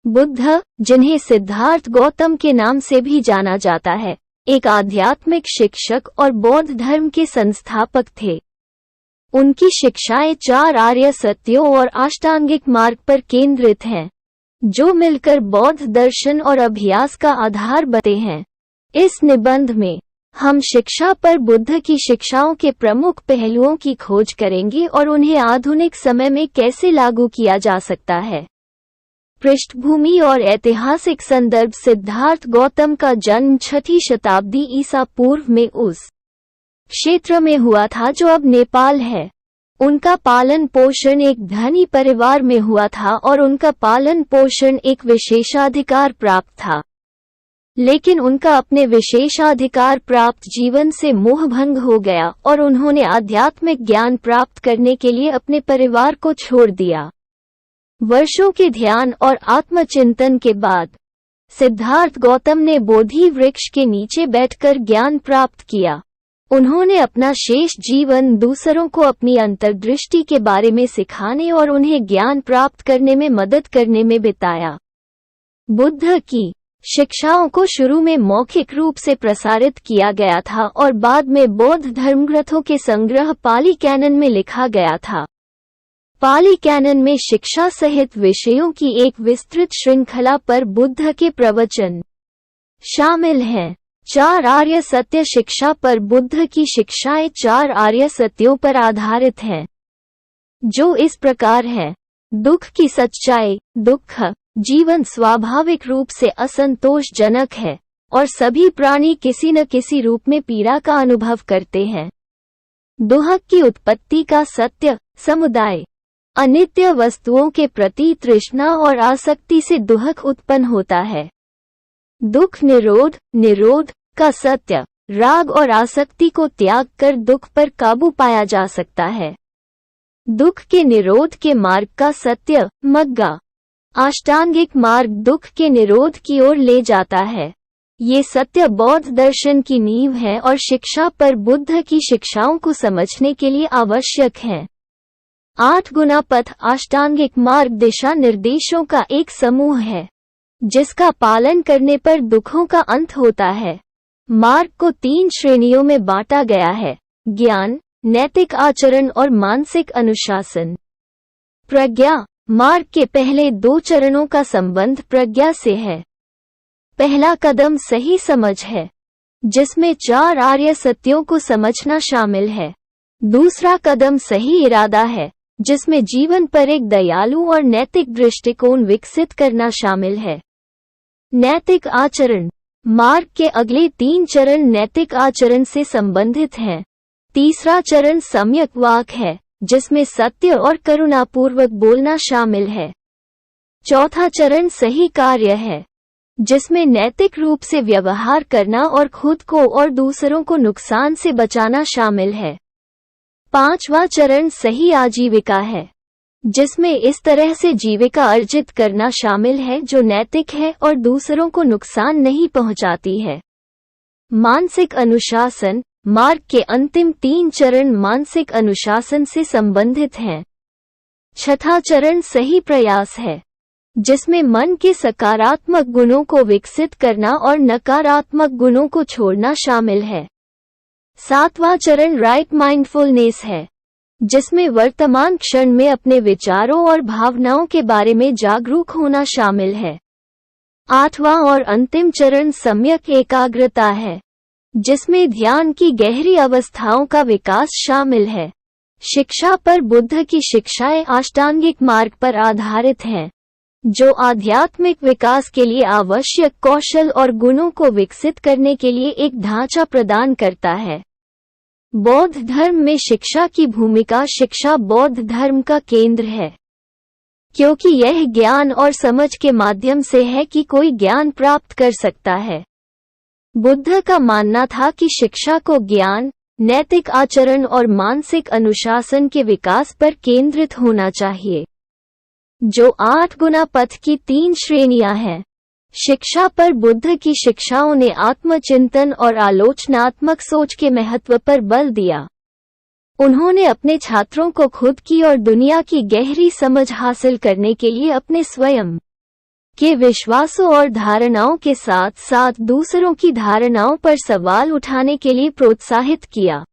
बुद्ध, जिन्हें सिद्धार्थ गौतम के नाम से भी जाना जाता है, एक आध्यात्मिक शिक्षक और बौद्ध धर्म के संस्थापक थे। उनकी शिक्षाएं 4 आर्य सत्यों और अष्टांगिक मार्ग पर केंद्रित हैं, जो मिलकर बौद्ध दर्शन और अभ्यास का आधार बनते हैं। इस निबंध में हम शिक्षा पर बुद्ध की शिक्षाओं के प्रमुख पहलुओं की खोज करेंगे और उन्हें आधुनिक समय में कैसे लागू किया जा सकता है। पृष्ठभूमि और ऐतिहासिक संदर्भ। सिद्धार्थ गौतम का जन्म 6वीं शताब्दी ईसा पूर्व में उस क्षेत्र में हुआ था जो अब नेपाल है। उनका पालन पोषण एक धनी परिवार में हुआ था और उनका पालन पोषण एक विशेषाधिकार प्राप्त था। लेकिन उनका अपने विशेषाधिकार प्राप्त जीवन से मोहभंग हो गया और उन्होंने आध्यात्मिक ज्ञान प्राप्त करने के लिए अपने परिवार को छोड़ दिया। वर्षों के ध्यान और आत्मचिंतन के बाद सिद्धार्थ गौतम ने बोधि वृक्ष के नीचे बैठकर ज्ञान प्राप्त किया। उन्होंने अपना शेष जीवन दूसरों को अपनी अंतर्दृष्टि के बारे में सिखाने और उन्हें ज्ञान प्राप्त करने में मदद करने में बिताया। बुद्ध की शिक्षाओं को शुरू में मौखिक रूप से प्रसारित किया गया था और बाद में बौद्ध धर्मग्रंथों के संग्रह पाली कैनन में लिखा गया था। पाली कैनन में शिक्षा सहित विषयों की एक विस्तृत श्रृंखला पर बुद्ध के प्रवचन शामिल हैं। 4 आर्य सत्य। शिक्षा पर बुद्ध की शिक्षाएं 4 आर्य सत्यों पर आधारित हैं, जो इस प्रकार है। दुख की सच्चाई। दुख जीवन स्वाभाविक रूप से असंतोषजनक है और सभी प्राणी किसी न किसी रूप में पीड़ा का अनुभव करते हैं। दुख की उत्पत्ति का सत्य। समुदाय अनित्य वस्तुओं के प्रति तृष्णा और आसक्ति से दुख उत्पन्न होता है। दुख निरोध। निरोध का सत्य। राग और आसक्ति को त्याग कर दुख पर काबू पाया जा सकता है। दुख के निरोध के मार्ग का सत्य। मग्गा अष्टांगिक मार्ग दुख के निरोध की ओर ले जाता है। ये सत्य बौद्ध दर्शन की नींव है और शिक्षा पर बुद्ध की शिक्षाओं को समझने के लिए आवश्यक है। 8 गुना पथ। अष्टांगिक मार्ग दिशा निर्देशों का एक समूह है, जिसका पालन करने पर दुखों का अंत होता है। मार्ग को 3 श्रेणियों में बांटा गया है: ज्ञान, नैतिक आचरण और मानसिक अनुशासन। प्रज्ञा मार्ग के पहले 2 चरणों का संबंध प्रज्ञा से है। पहला कदम सही समझ है, जिसमें 4 आर्य सत्यों को समझना शामिल है। दूसरा कदम सही इरादा है, जिसमें जीवन पर एक दयालु और नैतिक दृष्टिकोण विकसित करना शामिल है। नैतिक आचरण मार्ग के अगले 3 चरण नैतिक आचरण से संबंधित हैं। तीसरा चरण सम्यक वाक है, जिसमें सत्य और करुणापूर्वक बोलना शामिल है। चौथा चरण सही कार्य है, जिसमें नैतिक रूप से व्यवहार करना और खुद को और दूसरों को नुकसान से बचाना शामिल है। 5वां चरण सही आजीविका है, जिसमें इस तरह से जीविका अर्जित करना शामिल है जो नैतिक है और दूसरों को नुकसान नहीं पहुंचाती है। मानसिक अनुशासन मार्ग के अंतिम 3 चरण मानसिक अनुशासन से संबंधित हैं। 6वां चरण सही प्रयास है, जिसमें मन के सकारात्मक गुणों को विकसित करना और नकारात्मक गुणों को छोड़ना शामिल है। 7वां चरण राइट माइंडफुलनेस है, जिसमें वर्तमान क्षण में अपने विचारों और भावनाओं के बारे में जागरूक होना शामिल है। 8वां और अंतिम चरण सम्यक एकाग्रता है, जिसमें ध्यान की गहरी अवस्थाओं का विकास शामिल है। शिक्षा पर बुद्ध की शिक्षाएं अष्टांगिक मार्ग पर आधारित हैं, जो आध्यात्मिक विकास के लिए आवश्यक कौशल और गुणों को विकसित करने के लिए एक ढांचा प्रदान करता है। बौद्ध धर्म में शिक्षा की भूमिका। शिक्षा बौद्ध धर्म का केंद्र है, क्योंकि यह ज्ञान और समझ के माध्यम से है कि कोई ज्ञान प्राप्त कर सकता है। बुद्ध का मानना था कि शिक्षा को ज्ञान, नैतिक आचरण और मानसिक अनुशासन के विकास पर केंद्रित होना चाहिए, जो 8 गुना पथ की 3 श्रेणियां हैं। शिक्षा पर बुद्ध की शिक्षाओं ने आत्मचिंतन और आलोचनात्मक सोच के महत्व पर बल दिया। उन्होंने अपने छात्रों को खुद की और दुनिया की गहरी समझ हासिल करने के लिए अपने स्वयं के विश्वासों और धारणाओं के साथ साथ दूसरों की धारणाओं पर सवाल उठाने के लिए प्रोत्साहित किया।